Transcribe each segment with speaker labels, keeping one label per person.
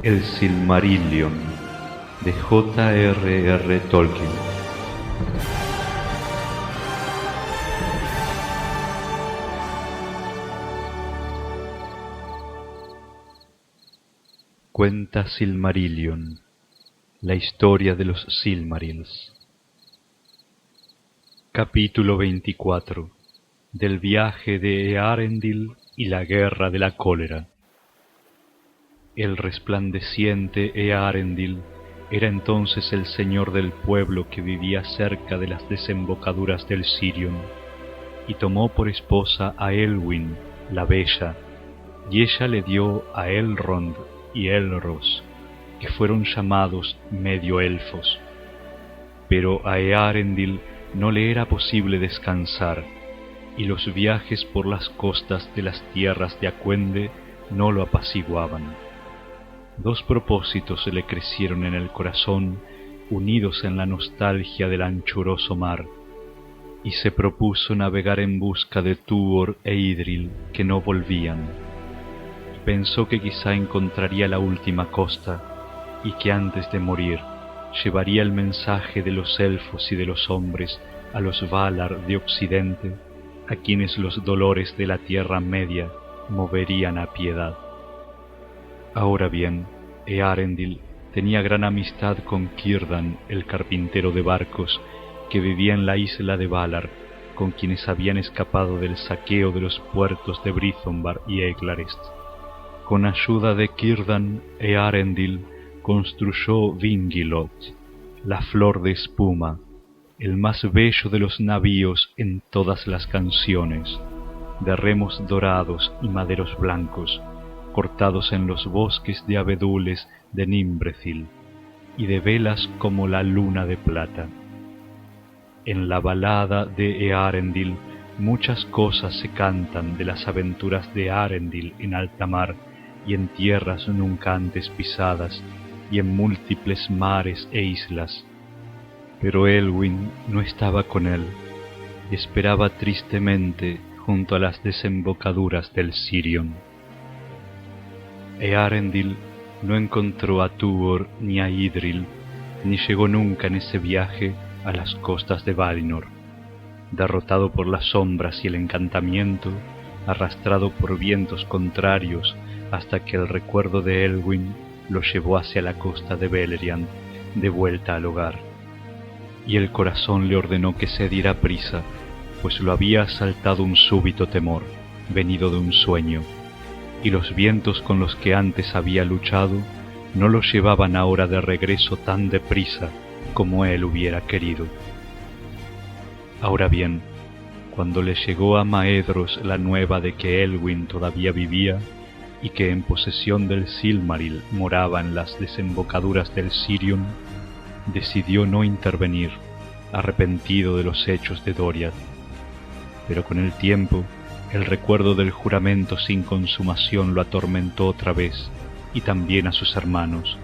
Speaker 1: El Silmarillion de J.R.R. Tolkien. Cuenta Silmarillion, la historia de los Silmarils. Capítulo 24. Del viaje de Eärendil y la guerra de la cólera. El resplandeciente Eärendil era entonces el señor del pueblo que vivía cerca de las desembocaduras del Sirion, y tomó por esposa a Elwyn, la bella, y ella le dio a Elrond y Elros, que fueron llamados medio elfos. Pero a Eärendil no le era posible descansar, y los viajes por las costas de las tierras de Acuende no lo apaciguaban. Dos propósitos se le crecieron en el corazón, unidos en la nostalgia del anchuroso mar, y se propuso navegar en busca de Tuor e Idril, que no volvían. Pensó que quizá encontraría la última costa, y que antes de morir llevaría el mensaje de los elfos y de los hombres a los Valar de Occidente, a quienes los dolores de la Tierra Media moverían a piedad. Ahora bien, Eärendil tenía gran amistad con Círdan, el carpintero de barcos, que vivía en la isla de Valar, con quienes habían escapado del saqueo de los puertos de Brythonbar y Eglarest. Con ayuda de Círdan, Eärendil construyó Vingilot, la flor de espuma, el más bello de los navíos en todas las canciones, de remos dorados y maderos blancos, cortados en los bosques de abedules de Nimbrethil, y de velas como la luna de plata. En la balada de Eärendil muchas cosas se cantan de las aventuras de Eärendil en alta mar y en tierras nunca antes pisadas, y en múltiples mares e islas. Pero Elwyn no estaba con él, y esperaba tristemente junto a las desembocaduras del Sirion. Eärendil no encontró a Tuor ni a Idril, ni llegó nunca en ese viaje a las costas de Valinor. Derrotado por las sombras y el encantamiento, arrastrado por vientos contrarios, hasta que el recuerdo de Elwyn lo llevó hacia la costa de Beleriand, de vuelta al hogar. Y el corazón le ordenó que se diera prisa, pues lo había asaltado un súbito temor, venido de un sueño, y los vientos con los que antes había luchado no lo llevaban ahora de regreso tan deprisa como él hubiera querido. Ahora bien, cuando le llegó a Maedhros la nueva de que Elwyn todavía vivía, y que en posesión del Silmaril moraba en las desembocaduras del Sirion, decidió no intervenir, arrepentido de los hechos de Doriath. Pero con el tiempo, el recuerdo del juramento sin consumación lo atormentó otra vez, y también a sus hermanos,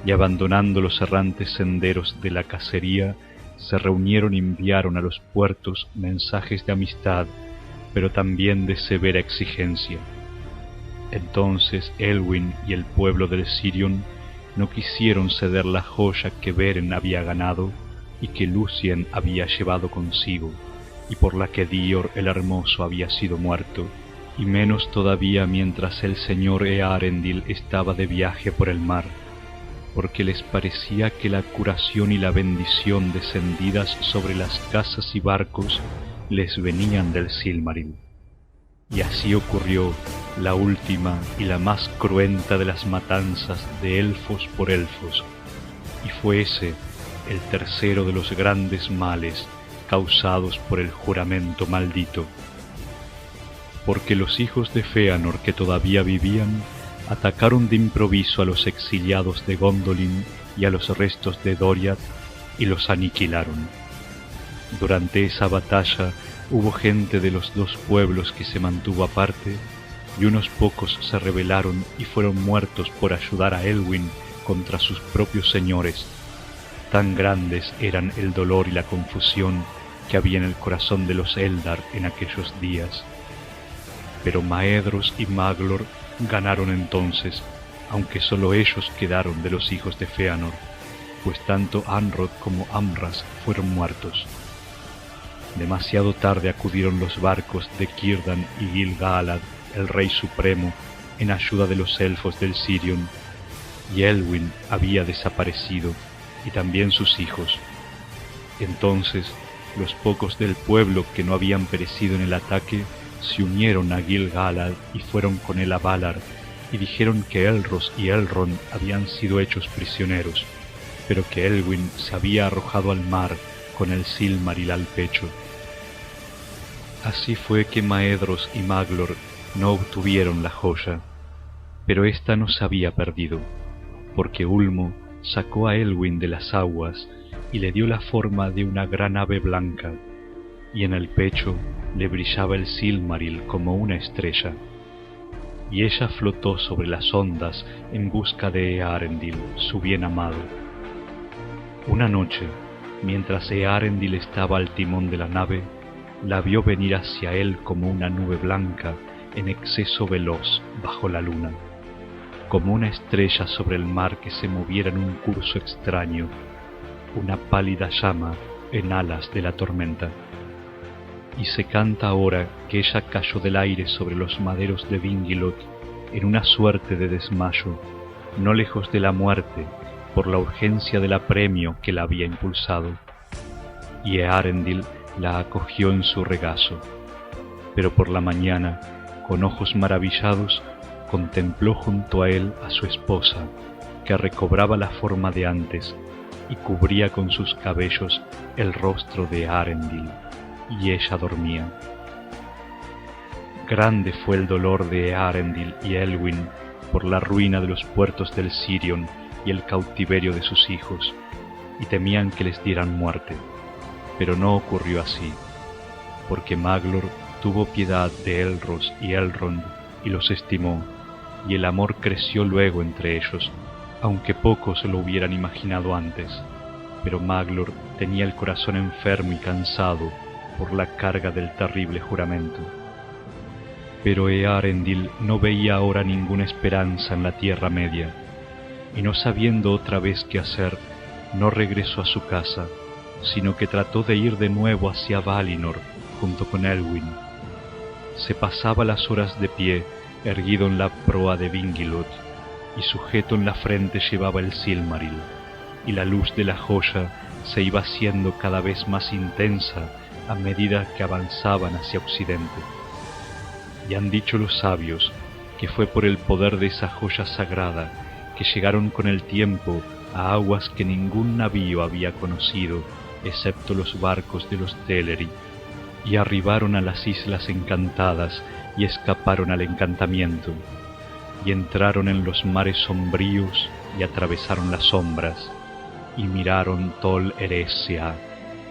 Speaker 1: y abandonando los errantes senderos de la cacería, se reunieron y enviaron a los puertos mensajes de amistad, pero también de severa exigencia. Entonces Elwyn y el pueblo del Sirion no quisieron ceder la joya que Beren había ganado y que Lúthien había llevado consigo, y por la que Dior el Hermoso había sido muerto, y menos todavía mientras el señor Eärendil estaba de viaje por el mar, porque les parecía que la curación y la bendición descendidas sobre las casas y barcos les venían del Silmaril. Y así ocurrió la última y la más cruenta de las matanzas de elfos por elfos, y fue ese el tercero de los grandes males causados por el juramento maldito. Porque los hijos de Fëanor que todavía vivían atacaron de improviso a los exiliados de Gondolin y a los restos de Doriath y los aniquilaron. Durante esa batalla hubo gente de los dos pueblos que se mantuvo aparte, y unos pocos se rebelaron y fueron muertos por ayudar a Elwyn contra sus propios señores. Tan grandes eran el dolor y la confusión que había en el corazón de los Eldar en aquellos días. Pero Maedhros y Maglor ganaron entonces, aunque solo ellos quedaron de los hijos de Fëanor, pues tanto Anrod como Amras fueron muertos. Demasiado tarde acudieron los barcos de Círdan y Gil-galad, el rey supremo, en ayuda de los elfos del Sirion, y Elwyn había desaparecido, y también sus hijos. Entonces los pocos del pueblo que no habían perecido en el ataque se unieron a Gil-galad y fueron con él a Valar, y dijeron que Elros y Elrond habían sido hechos prisioneros, pero que Elwyn se había arrojado al mar con el Silmaril al pecho. Así fue que Maedhros y Maglor no obtuvieron la joya, pero ésta no se había perdido, porque Ulmo sacó a Elwyn de las aguas y le dio la forma de una gran ave blanca, y en el pecho le brillaba el Silmaril como una estrella. Y ella flotó sobre las ondas en busca de Eärendil, su bien amado. Una noche, mientras Eärendil estaba al timón de la nave, la vio venir hacia él como una nube blanca en exceso veloz bajo la luna, como una estrella sobre el mar que se moviera en un curso extraño, una pálida llama en alas de la tormenta. Y se canta ahora que ella cayó del aire sobre los maderos de Vingilot en una suerte de desmayo, no lejos de la muerte, por la urgencia del apremio que la había impulsado. Y Eärendil la acogió en su regazo, pero por la mañana, con ojos maravillados, contempló junto a él a su esposa, que recobraba la forma de antes y cubría con sus cabellos el rostro de Eärendil, y ella dormía. Grande fue el dolor de Eärendil y Elwyn por la ruina de los puertos del Sirion y el cautiverio de sus hijos, y temían que les dieran muerte, pero no ocurrió así, porque Maglor tuvo piedad de Elros y Elrond y los estimó, y el amor creció luego entre ellos, aunque pocos lo hubieran imaginado antes. Pero Maglor tenía el corazón enfermo y cansado por la carga del terrible juramento. Pero Eärendil no veía ahora ninguna esperanza en la Tierra Media, y no sabiendo otra vez qué hacer, no regresó a su casa, sino que trató de ir de nuevo hacia Valinor junto con Elwyn. Se pasaba las horas de pie, erguido en la proa de Vingilot, y sujeto en la frente llevaba el Silmaril, y la luz de la joya se iba haciendo cada vez más intensa a medida que avanzaban hacia Occidente. Y han dicho los sabios que fue por el poder de esa joya sagrada que llegaron con el tiempo a aguas que ningún navío había conocido, excepto los barcos de los Teleri, y arribaron a las islas encantadas y escaparon al encantamiento, y entraron en los mares sombríos y atravesaron las sombras, y miraron Tol Eressëa,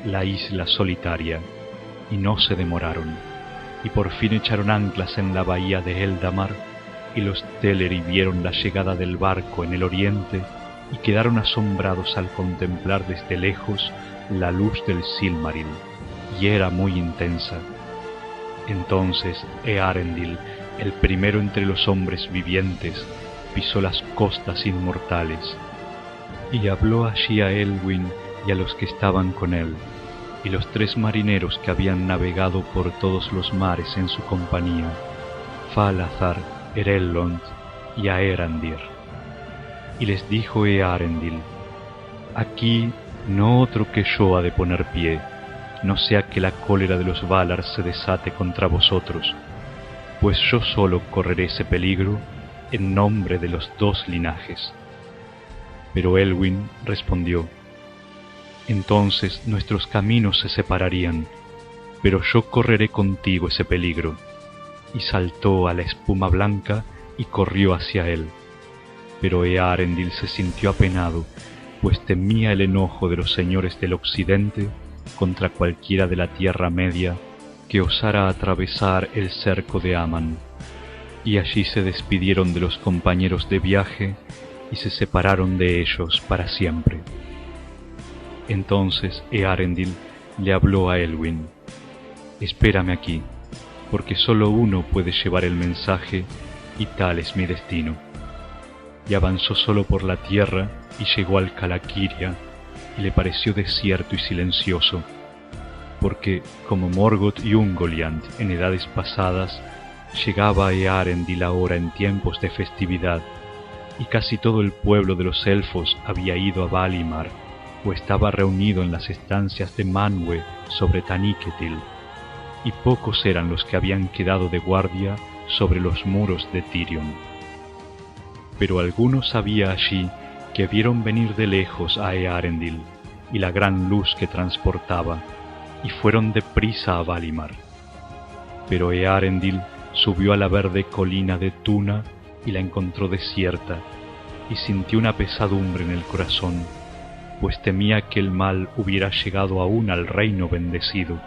Speaker 1: la isla solitaria, y no se demoraron, y por fin echaron anclas en la bahía de Eldamar, y los Teleri vieron la llegada del barco en el oriente, y quedaron asombrados al contemplar desde lejos la luz del Silmaril, y era muy intensa. Entonces Eärendil, el primero entre los hombres vivientes, pisó las costas inmortales, y habló allí a Elwyn y a los que estaban con él, y los 3 marineros que habían navegado por todos los mares en su compañía, Falazar, Erellond y Aerandir. Y les dijo Eärendil: aquí no otro que yo ha de poner pie, no sea que la cólera de los Valar se desate contra vosotros, pues yo solo correré ese peligro en nombre de los 2 linajes. Pero Elwyn respondió: entonces nuestros caminos se separarían, pero yo correré contigo ese peligro. Y saltó a la espuma blanca y corrió hacia él. Pero Eärendil se sintió apenado, pues temía el enojo de los señores del occidente contra cualquiera de la Tierra Media que osara atravesar el cerco de Aman. Y allí se despidieron de los compañeros de viaje y se separaron de ellos para siempre. Entonces Eärendil le habló a Elwyn: espérame aquí, porque solo uno puede llevar el mensaje y tal es mi destino. y avanzó solo por la tierra y llegó al Calaquiria, y le pareció desierto y silencioso, porque, como Morgoth y Ungoliant en edades pasadas, llegaba a Earendil ahora en tiempos de festividad, y casi todo el pueblo de los elfos había ido a Valimar, o estaba reunido en las estancias de Manwë sobre Taniquetil, y pocos eran los que habían quedado de guardia sobre los muros de Tirion. Pero algunos había allí que vieron venir de lejos a Earendil y la gran luz que transportaba, y fueron deprisa a Valimar. Pero Earendil subió a la verde colina de Tuna y la encontró desierta, y sintió una pesadumbre en el corazón, pues temía que el mal hubiera llegado aún al reino bendecido.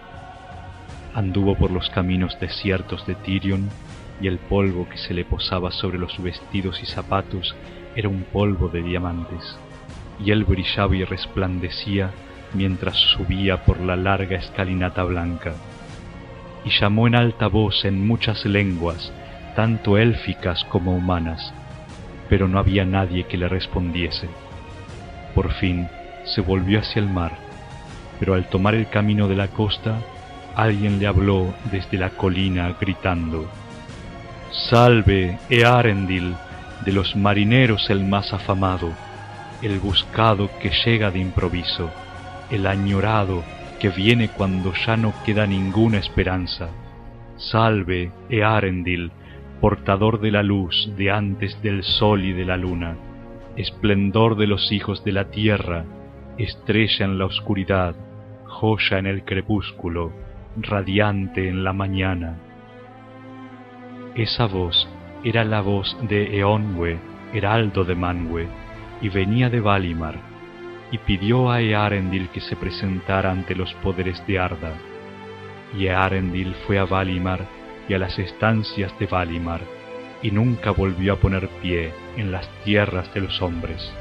Speaker 1: Anduvo por los caminos desiertos de Tirion, y el polvo que se le posaba sobre los vestidos y zapatos era un polvo de diamantes, y él brillaba y resplandecía mientras subía por la larga escalinata blanca. Y llamó en alta voz en muchas lenguas, tanto élficas como humanas, pero no había nadie que le respondiese. Por fin se volvió hacia el mar, pero al tomar el camino de la costa, alguien le habló desde la colina gritando: «Salve, Earendil, de los marineros el más afamado, el buscado que llega de improviso, el añorado que viene cuando ya no queda ninguna esperanza. Salve, Earendil, portador de la luz de antes del sol y de la luna, esplendor de los hijos de la tierra, estrella en la oscuridad, joya en el crepúsculo, radiante en la mañana». Esa voz era la voz de Eonwë, heraldo de Manwë, y venía de Valimar, y pidió a Earendil que se presentara ante los poderes de Arda. Y Earendil fue a Valimar y a las estancias de Valimar, y nunca volvió a poner pie en las tierras de los hombres.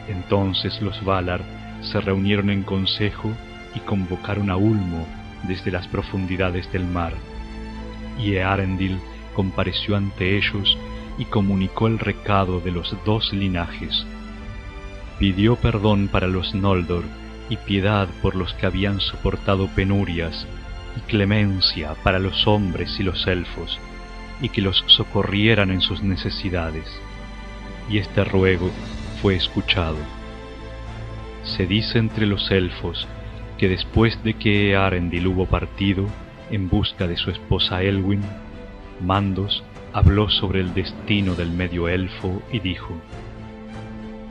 Speaker 1: Entonces los Valar se reunieron en consejo y convocaron a Ulmo desde las profundidades del mar. Y Earendil compareció ante ellos y comunicó el recado de los dos linajes. Pidió perdón para los Noldor y piedad por los que habían soportado penurias, y clemencia para los hombres y los elfos, y que los socorrieran en sus necesidades. Y este ruego fue escuchado. Se dice entre los elfos que después de que Earendil hubo partido en busca de su esposa Elwyn, Mandos habló sobre el destino del medio elfo y dijo: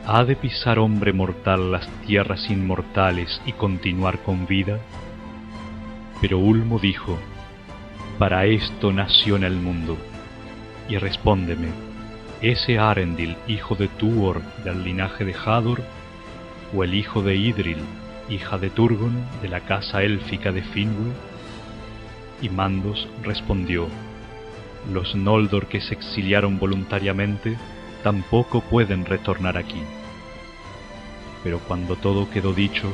Speaker 1: ¿Ha de pisar hombre mortal las tierras inmortales y continuar con vida? Pero Ulmo dijo: para esto nació en el mundo. Y respóndeme, ¿es Earendil hijo de Tuor del linaje de Hador, o el hijo de Idril, hija de Turgon de la casa élfica de Finwë? Y Mandos respondió: los Noldor que se exiliaron voluntariamente tampoco pueden retornar aquí. Pero cuando todo quedó dicho,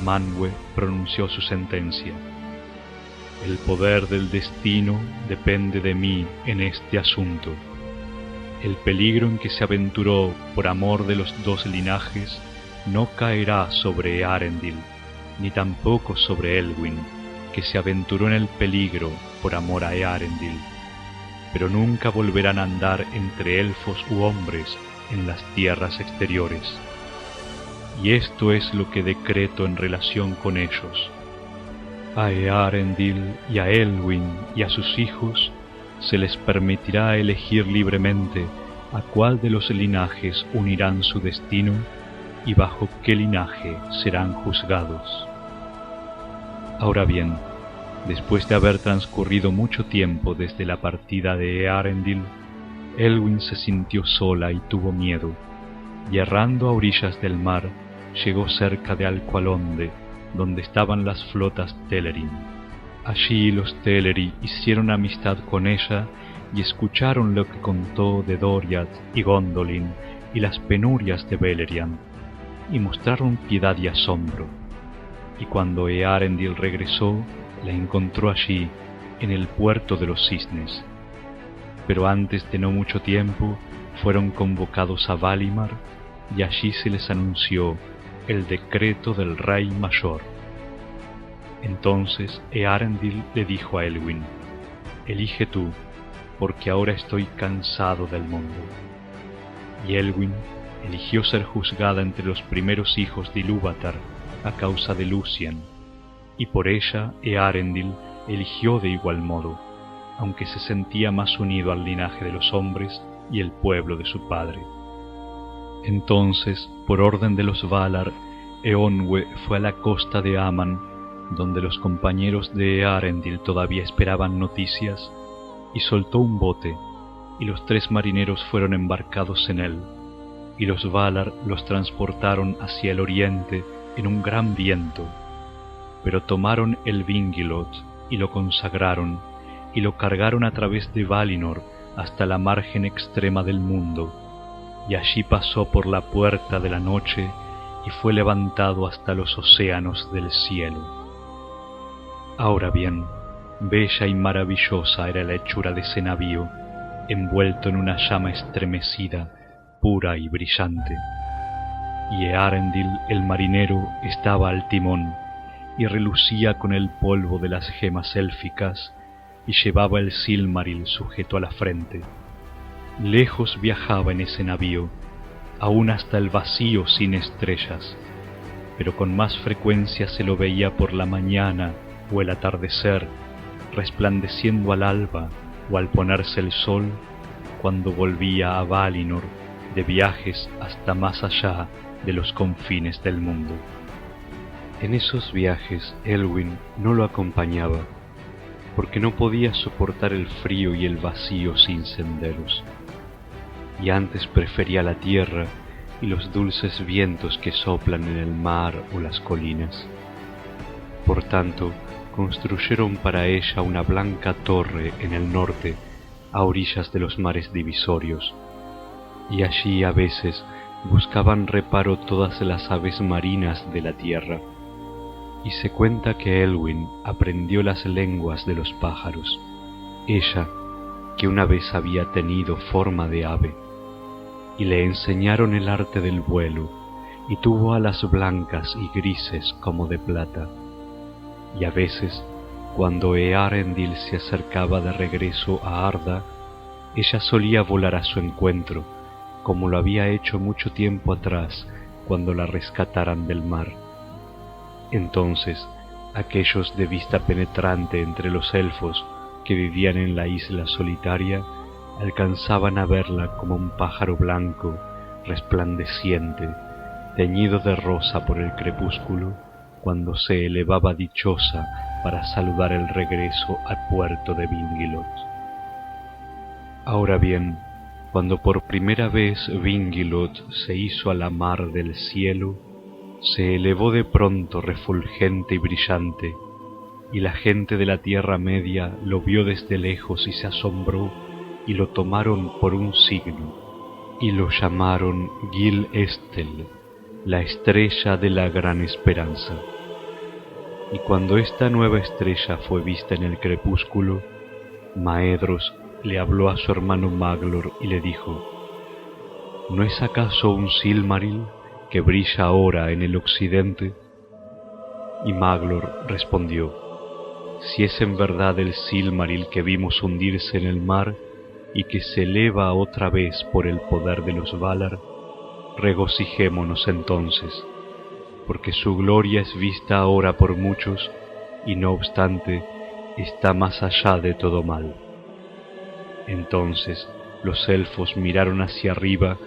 Speaker 1: Manwë pronunció su sentencia: el poder del destino depende de mí en este asunto. El peligro en que se aventuró por amor de los dos linajes no caerá sobre Earendil, ni tampoco sobre Elwyn, que se aventuró en el peligro por amor a Earendil, pero nunca volverán a andar entre elfos u hombres en las tierras exteriores. Y esto es lo que decreto en relación con ellos. A Earendil y a Elwyn y a sus hijos se les permitirá elegir libremente a cuál de los linajes unirán su destino y bajo qué linaje serán juzgados. Ahora bien, después de haber transcurrido mucho tiempo desde la partida de Earendil, Elwyn se sintió sola y tuvo miedo, y errando a orillas del mar, llegó cerca de Alqualondë, donde estaban las flotas Telerin. Allí los Teleri hicieron amistad con ella y escucharon lo que contó de Doriath y Gondolin y las penurias de Beleriand, y mostraron piedad y asombro. Y cuando Earendil regresó, la encontró allí, en el puerto de los cisnes. Pero antes de no mucho tiempo, fueron convocados a Valimar y allí se les anunció el decreto del Rey Mayor. Entonces Eärendil le dijo a Elwyn: «Elige tú, porque ahora estoy cansado del mundo». Y Elwyn eligió ser juzgada entre los primeros hijos de Ilúvatar a causa de Lúthien, y por ella Eärendil eligió de igual modo, aunque se sentía más unido al linaje de los hombres y el pueblo de su padre. Entonces, por orden de los Valar, Eonwe fue a la costa de Aman, donde los compañeros de Eärendil todavía esperaban noticias, y soltó un bote, y los 3 marineros fueron embarcados en él, y los Valar los transportaron hacia el oriente en un gran viento, pero tomaron el Vingilot y lo consagraron, y lo cargaron a través de Valinor hasta la margen extrema del mundo, y allí pasó por la puerta de la noche y fue levantado hasta los océanos del cielo. Ahora bien, bella y maravillosa era la hechura de ese navío, envuelto en una llama estremecida, pura y brillante. Y Eärendil el marinero estaba al timón, y relucía con el polvo de las gemas élficas, y llevaba el Silmaril sujeto a la frente. Lejos viajaba en ese navío, aún hasta el vacío sin estrellas, pero con más frecuencia se lo veía por la mañana o el atardecer, resplandeciendo al alba o al ponerse el sol, cuando volvía a Valinor de viajes hasta más allá de los confines del mundo. En esos viajes Elwyn no lo acompañaba, porque no podía soportar el frío y el vacío sin senderos, y antes prefería la tierra y los dulces vientos que soplan en el mar o las colinas. Por tanto, construyeron para ella una blanca torre en el norte, a orillas de los mares divisorios, y allí a veces buscaban reparo todas las aves marinas de la tierra. Y se cuenta que Elwyn aprendió las lenguas de los pájaros, ella, que una vez había tenido forma de ave, y le enseñaron el arte del vuelo, y tuvo alas blancas y grises como de plata. Y a veces, cuando Eärendil se acercaba de regreso a Arda, ella solía volar a su encuentro, como lo había hecho mucho tiempo atrás cuando la rescataran del mar. Entonces, aquellos de vista penetrante entre los elfos que vivían en la isla solitaria alcanzaban a verla como un pájaro blanco, resplandeciente, teñido de rosa por el crepúsculo, cuando se elevaba dichosa para saludar el regreso al puerto de Vingilot. Ahora bien, cuando por primera vez Vingilot se hizo a la mar del cielo, se elevó de pronto refulgente y brillante, y la gente de la Tierra Media lo vio desde lejos y se asombró, y lo tomaron por un signo, y lo llamaron Gil Estel, la estrella de la gran esperanza. Y cuando esta nueva estrella fue vista en el crepúsculo, Maedhros le habló a su hermano Maglor y le dijo: ¿No es acaso un Silmaril que brilla ahora en el occidente? Y Maglor respondió: Si es en verdad el Silmaril que vimos hundirse en el mar y que se eleva otra vez por el poder de los Valar, regocijémonos entonces, porque su gloria es vista ahora por muchos, y no obstante está más allá de todo mal. Entonces los elfos miraron hacia arriba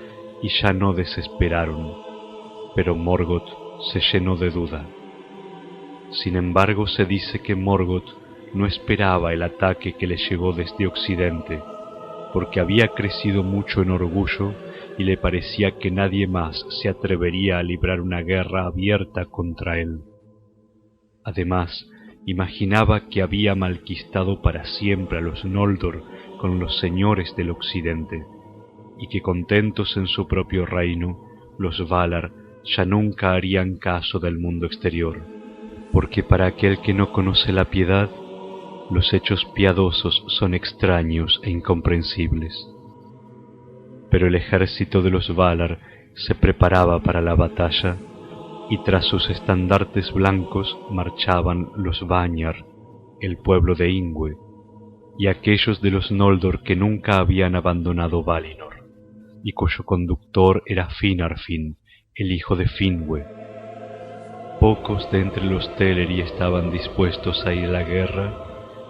Speaker 1: y ya no desesperaron, pero Morgoth se llenó de duda. Sin embargo, se dice que Morgoth no esperaba el ataque que le llegó desde Occidente, porque había crecido mucho en orgullo y le parecía que nadie más se atrevería a librar una guerra abierta contra él. Además, imaginaba que había malquistado para siempre a los Noldor con los señores del Occidente, y que contentos en su propio reino, los Valar ya nunca harían caso del mundo exterior, porque para aquel que no conoce la piedad, los hechos piadosos son extraños e incomprensibles. Pero el ejército de los Valar se preparaba para la batalla, y tras sus estandartes blancos marchaban los Vanyar, el pueblo de Ingwe, y aquellos de los Noldor que nunca habían abandonado Valinor, y cuyo conductor era Finarfin, el hijo de Finwë. Pocos de entre los Teleri estaban dispuestos a ir a la guerra,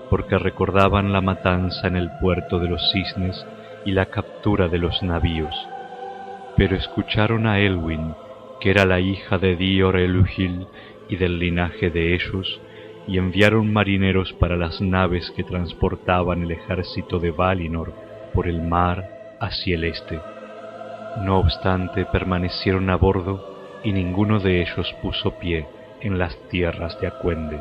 Speaker 1: porque recordaban la matanza en el puerto de los Cisnes y la captura de los navíos. Pero escucharon a Elwyn, que era la hija de Dior Elúhil y del linaje de ellos, y enviaron marineros para las naves que transportaban el ejército de Valinor por el mar hacia el este. No obstante, permanecieron a bordo y ninguno de ellos puso pie en las tierras de Acuende.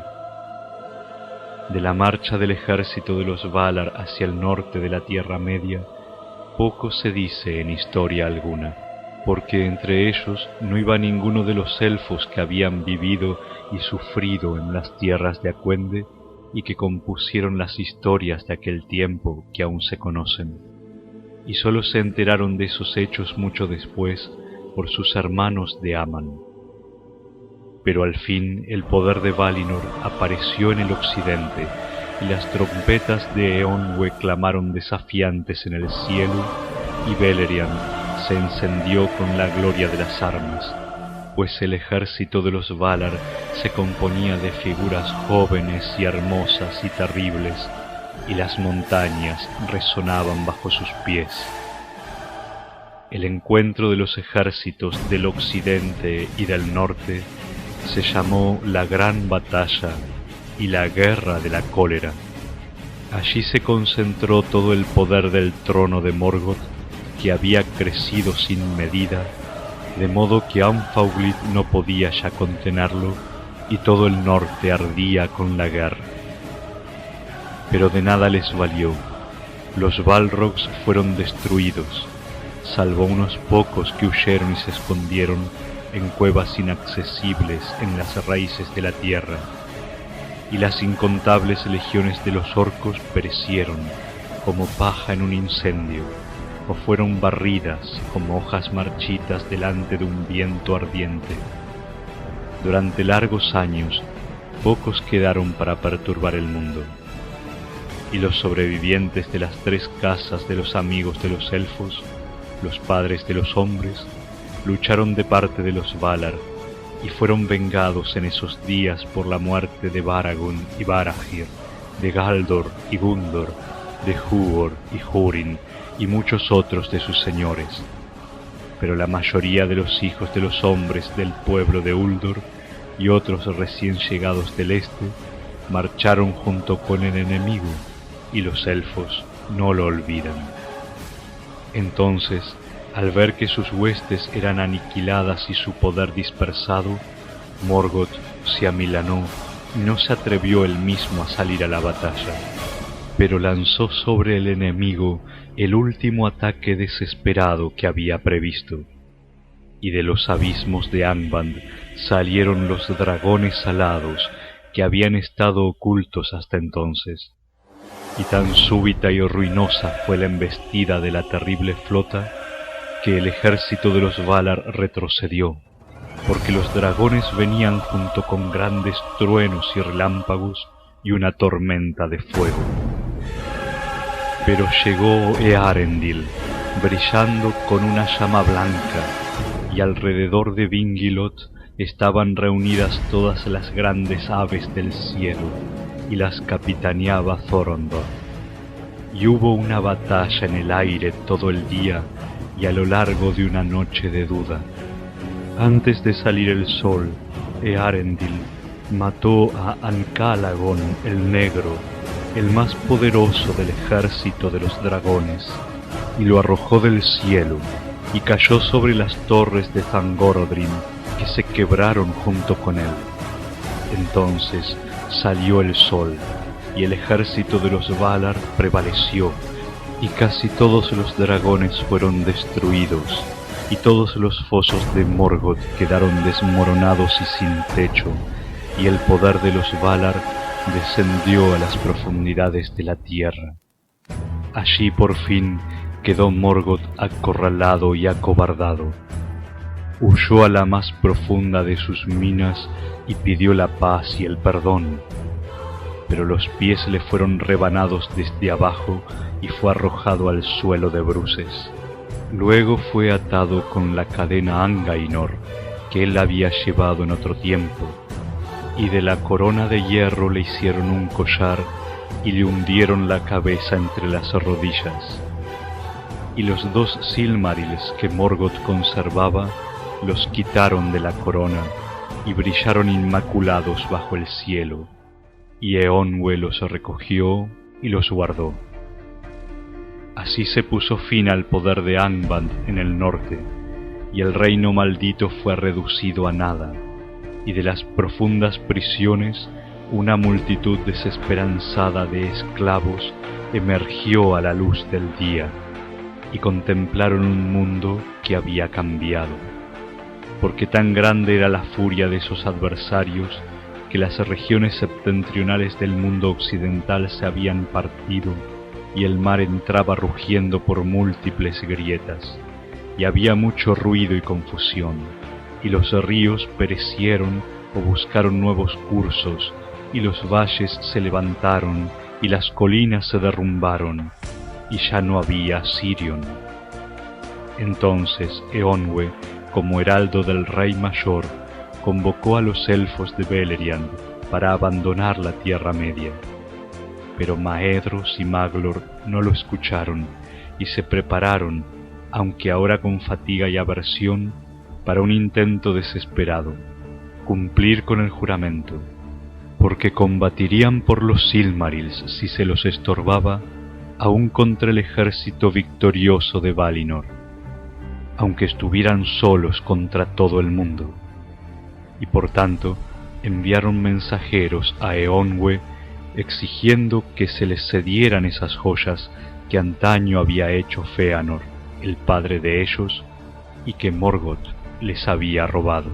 Speaker 1: De la marcha del ejército de los Valar hacia el norte de la Tierra Media, poco se dice en historia alguna, porque entre ellos no iba ninguno de los elfos que habían vivido y sufrido en las tierras de Acuende y que compusieron las historias de aquel tiempo que aún se conocen, y sólo se enteraron de esos hechos mucho después por sus hermanos de Aman. Pero al fin el poder de Valinor apareció en el occidente, y las trompetas de Eonwë clamaron desafiantes en el cielo, y Beleriand se encendió con la gloria de las armas, pues el ejército de los Valar se componía de figuras jóvenes y hermosas y terribles, y las montañas resonaban bajo sus pies. El encuentro de los ejércitos del occidente y del norte se llamó la Gran Batalla y la Guerra de la Cólera. Allí se concentró todo el poder del trono de Morgoth, que había crecido sin medida, de modo que Anfauglith no podía ya contenerlo, y todo el norte ardía con la guerra. Pero de nada les valió. Los Balrogs fueron destruidos, salvo unos pocos que huyeron y se escondieron en cuevas inaccesibles en las raíces de la tierra, y las incontables legiones de los orcos perecieron como paja en un incendio, o fueron barridas como hojas marchitas delante de un viento ardiente. Durante largos años, pocos quedaron para perturbar el mundo, y los sobrevivientes de las tres casas de los amigos de los elfos, los padres de los hombres, lucharon de parte de los Valar, y fueron vengados en esos días por la muerte de Baragorn y Barahir, de Galdor y Gundor, de Huor y Húrin, y muchos otros de sus señores. Pero la mayoría de los hijos de los hombres del pueblo de Uldor y otros recién llegados del este marcharon junto con el enemigo, y los elfos no lo olvidan. Entonces, al ver que sus huestes eran aniquiladas y su poder dispersado, Morgoth se amilanó y no se atrevió él mismo a salir a la batalla, pero lanzó sobre el enemigo el último ataque desesperado que había previsto, y de los abismos de Angband salieron los dragones alados que habían estado ocultos hasta entonces, y tan súbita y ruinosa fue la embestida de la terrible flota que el ejército de los Valar retrocedió, porque los dragones venían junto con grandes truenos y relámpagos y una tormenta de fuego. Pero llegó Eärendil, brillando con una llama blanca, y alrededor de Vingilot estaban reunidas todas las grandes aves del cielo, y las capitaneaba Thorondor. Y hubo una batalla en el aire todo el día y a lo largo de una noche de duda. Antes de salir el sol, Eärendil mató a Ancalagon el Negro, el más poderoso del ejército de los dragones, y lo arrojó del cielo, y cayó sobre las torres de Thangorodrim, que se quebraron junto con él. Entonces salió el sol, y el ejército de los Valar prevaleció, y casi todos los dragones fueron destruidos, y todos los fosos de Morgoth quedaron desmoronados y sin techo, y el poder de los Valar descendió a las profundidades de la tierra. Allí por fin quedó Morgoth acorralado y acobardado. Huyó a la más profunda de sus minas y pidió la paz y el perdón, pero los pies le fueron rebanados desde abajo y fue arrojado al suelo de bruces. Luego fue atado con la cadena Angainor que él había llevado en otro tiempo, y de la corona de hierro le hicieron un collar y le hundieron la cabeza entre las rodillas. Y los 2 Silmarils que Morgoth conservaba los quitaron de la corona y brillaron inmaculados bajo el cielo, y Eonwe los recogió y los guardó. Así se puso fin al poder de Angband en el norte, y el reino maldito fue reducido a nada, y de las profundas prisiones una multitud desesperanzada de esclavos emergió a la luz del día, y contemplaron un mundo que había cambiado, porque tan grande era la furia de esos adversarios que las regiones septentrionales del mundo occidental se habían partido y el mar entraba rugiendo por múltiples grietas, y había mucho ruido y confusión, y los ríos perecieron o buscaron nuevos cursos, y los valles se levantaron y las colinas se derrumbaron, y ya no había Sirion. Entonces Eonwe, como heraldo del Rey Mayor, convocó a los elfos de Beleriand para abandonar la Tierra Media. Pero Maedhros y Maglor no lo escucharon y se prepararon, aunque ahora con fatiga y aversión, para un intento desesperado: cumplir con el juramento, porque combatirían por los Silmarils si se los estorbaba, aun contra el ejército victorioso de Valinor, aunque estuvieran solos contra todo el mundo. Y por tanto enviaron mensajeros a Eonwe exigiendo que se les cedieran esas joyas que antaño había hecho Fëanor, el padre de ellos, y que Morgoth les había robado.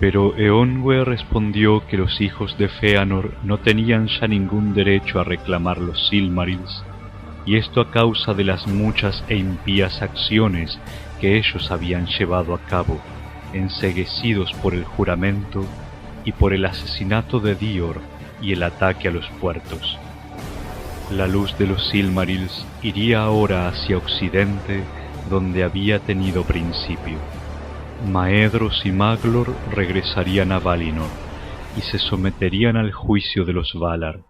Speaker 1: Pero Eonwe respondió que los hijos de Fëanor no tenían ya ningún derecho a reclamar los Silmarils, y esto a causa de las muchas e impías acciones que ellos habían llevado a cabo, enceguecidos por el juramento y por el asesinato de Dior y el ataque a los puertos. La luz de los Silmarils iría ahora hacia occidente, donde había tenido principio. Maedhros y Maglor regresarían a Valinor y se someterían al juicio de los Valar,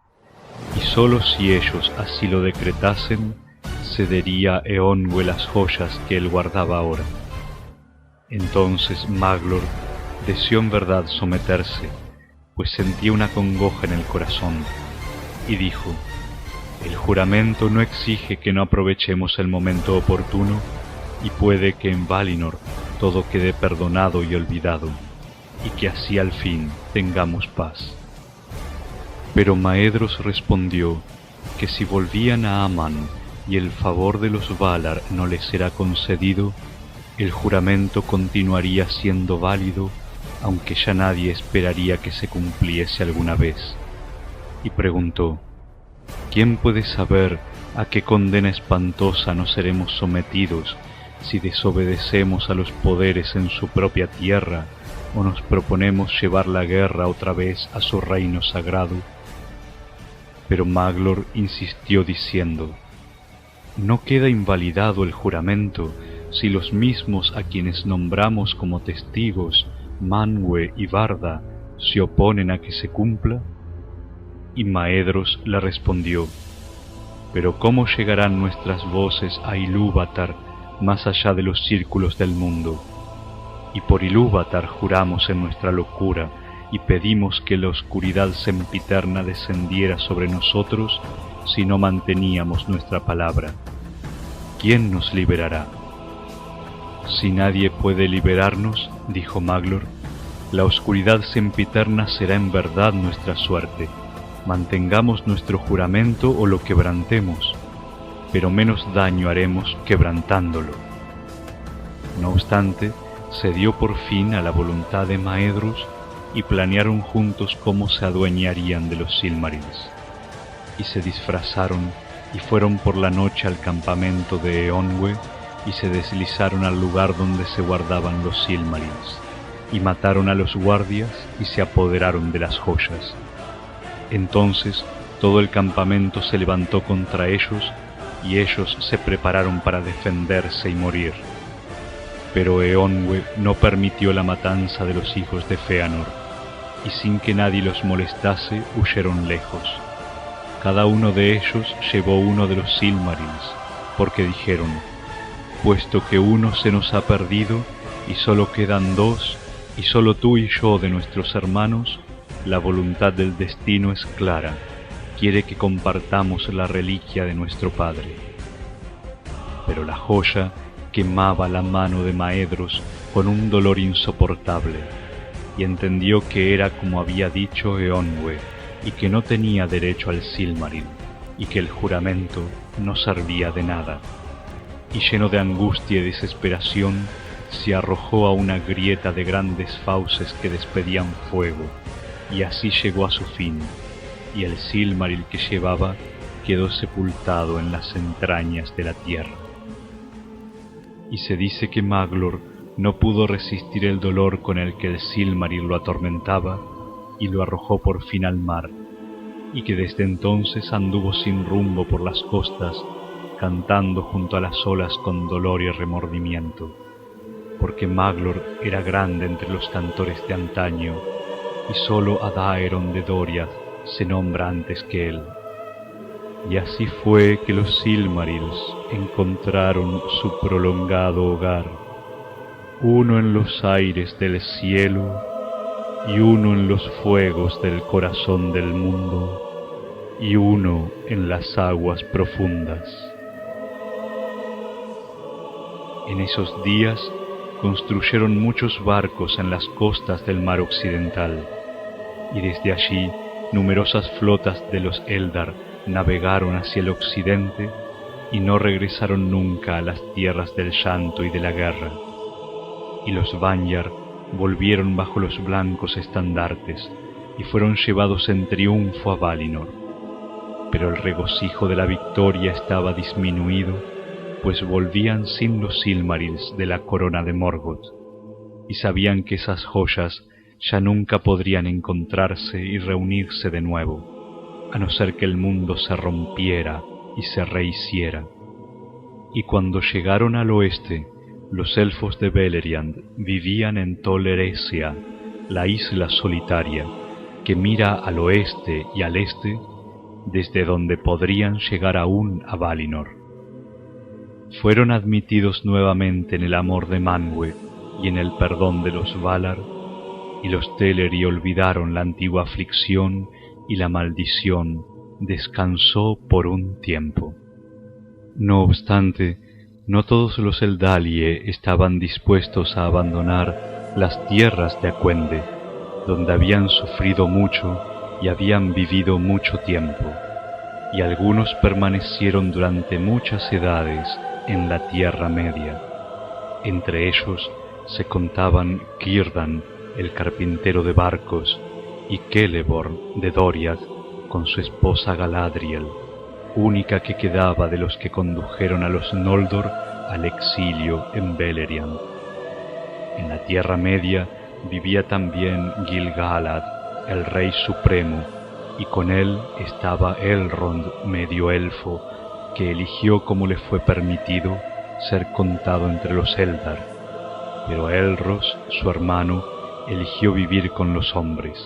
Speaker 1: y sólo si ellos así lo decretasen, cedería Eonwe las joyas que él guardaba ahora. Entonces Maglor deseó en verdad someterse, pues sentía una congoja en el corazón, y dijo: el juramento no exige que no aprovechemos el momento oportuno, y puede que en Valinor todo quede perdonado y olvidado, y que así al fin tengamos paz. Pero Maedhros respondió que si volvían a Aman y el favor de los Valar no les era concedido, el juramento continuaría siendo válido, aunque ya nadie esperaría que se cumpliese alguna vez. Y preguntó: ¿quién puede saber a qué condena espantosa nos seremos sometidos si desobedecemos a los poderes en su propia tierra o nos proponemos llevar la guerra otra vez a su reino sagrado? Pero Maglor insistió diciendo: no queda invalidado el juramento si los mismos a quienes nombramos como testigos, Manwë y Barda, se oponen a que se cumpla. Y Maedhros le respondió: pero ¿cómo llegarán nuestras voces a Ilúvatar más allá de los círculos del mundo? Y por Ilúvatar juramos en nuestra locura y pedimos que la oscuridad sempiterna descendiera sobre nosotros si no manteníamos nuestra palabra. ¿Quién nos liberará? Si nadie puede liberarnos, dijo Maglor, la oscuridad sempiterna será en verdad nuestra suerte. Mantengamos nuestro juramento o lo quebrantemos, pero menos daño haremos quebrantándolo. No obstante, cedió por fin a la voluntad de Maedhros y planearon juntos cómo se adueñarían de los Silmarils, y se disfrazaron y fueron por la noche al campamento de Eonwe y se deslizaron al lugar donde se guardaban los Silmarils, y mataron a los guardias y se apoderaron de las joyas. Entonces todo el campamento se levantó contra ellos, y ellos se prepararon para defenderse y morir. Pero Eonwe no permitió la matanza de los hijos de Fëanor, y sin que nadie los molestase huyeron lejos. Cada uno de ellos llevó uno de los Silmarils, porque dijeron: puesto que uno se nos ha perdido y solo quedan dos, y solo tú y yo de nuestros hermanos, la voluntad del destino es clara, quiere que compartamos la reliquia de nuestro padre. Pero la joya quemaba la mano de Maedhros con un dolor insoportable, y entendió que era como había dicho Eonwe, y que no tenía derecho al Silmaril, y que el juramento no servía de nada. Y lleno de angustia y desesperación, se arrojó a una grieta de grandes fauces que despedían fuego, y así llegó a su fin, y el Silmaril que llevaba quedó sepultado en las entrañas de la tierra. Y se dice que Maglor no pudo resistir el dolor con el que el Silmaril lo atormentaba, y lo arrojó por fin al mar, y que desde entonces anduvo sin rumbo por las costas, cantando junto a las olas con dolor y remordimiento, porque Maglor era grande entre los cantores de antaño, y sólo a Daeron de Doriath se nombra antes que él. Y así fue que los Silmarils encontraron su prolongado hogar, uno en los aires del cielo y uno en los fuegos del corazón del mundo y uno en las aguas profundas. En esos días construyeron muchos barcos en las costas del mar occidental, y desde allí numerosas flotas de los Eldar navegaron hacia el occidente y no regresaron nunca a las tierras del llanto y de la guerra. Y los Vanyar volvieron bajo los blancos estandartes y fueron llevados en triunfo a Valinor. Pero el regocijo de la victoria estaba disminuido, pues volvían sin los Silmarils de la corona de Morgoth, y sabían que esas joyas ya nunca podrían encontrarse y reunirse de nuevo, a no ser que el mundo se rompiera y se rehiciera. Y cuando llegaron al oeste, los elfos de Beleriand vivían en Tol Eressëa, la isla solitaria, que mira al oeste y al este, desde donde podrían llegar aún a Valinor. Fueron admitidos nuevamente en el amor de Manwë y en el perdón de los Valar, y los Teleri olvidaron la antigua aflicción, y la maldición descansó por un tiempo. No obstante, no todos los Eldalie estaban dispuestos a abandonar las tierras de Acuende, donde habían sufrido mucho y habían vivido mucho tiempo, y algunos permanecieron durante muchas edades en la Tierra Media. Entre ellos se contaban Círdan, el carpintero de barcos, y Celeborn de Doriath con su esposa Galadriel, única que quedaba de los que condujeron a los Noldor al exilio en Beleriand. En la Tierra Media vivía también Gil-galad, el rey supremo, y con él estaba Elrond, medio elfo, que eligió, como le fue permitido, ser contado entre los Eldar, pero Elros, su hermano, eligió vivir con los hombres.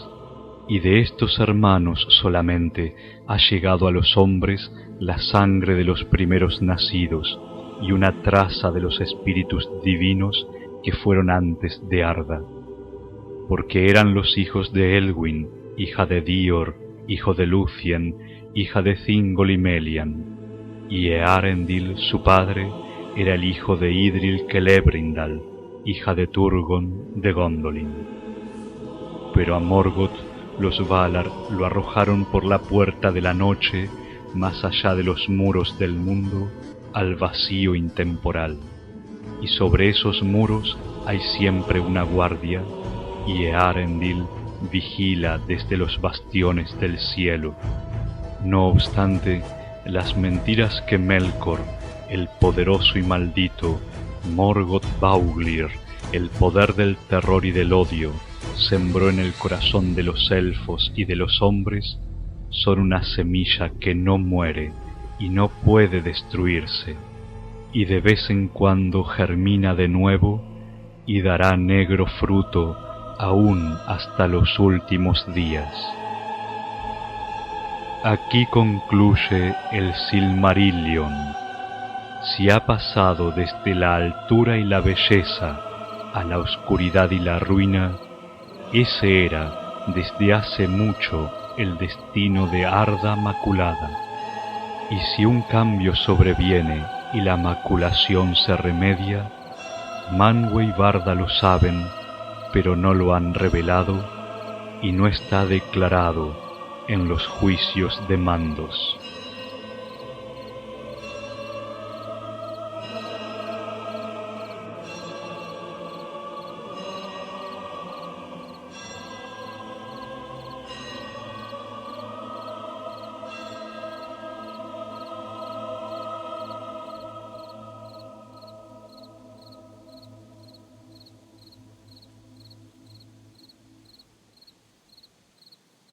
Speaker 1: Y de estos hermanos solamente ha llegado a los hombres la sangre de los primeros nacidos y una traza de los espíritus divinos que fueron antes de Arda, porque eran los hijos de Elwyn, hija de Dior, hijo de Lúthien, hija de Thingol y Melian, y Eärendil, su padre, era el hijo de Idril Celebrindal, hija de Turgon de Gondolin. Pero a Morgoth los Valar lo arrojaron por la puerta de la noche, más allá de los muros del mundo, al vacío intemporal, y sobre esos muros hay siempre una guardia, y Eärendil vigila desde los bastiones del cielo. No obstante, las mentiras que Melkor, el poderoso y maldito, Morgoth Vauglir, el poder del terror y del odio, sembró en el corazón de los elfos y de los hombres, son una semilla que no muere y no puede destruirse, y de vez en cuando germina de nuevo y dará negro fruto aún hasta los últimos días. Aquí concluye el Silmarillion. Si ha pasado desde la altura y la belleza a la oscuridad y la ruina, ese era desde hace mucho el destino de Arda Maculada. Y si un cambio sobreviene y la maculación se remedia, Manwë y Barda lo saben, pero no lo han revelado y no está declarado en los juicios de Mandos.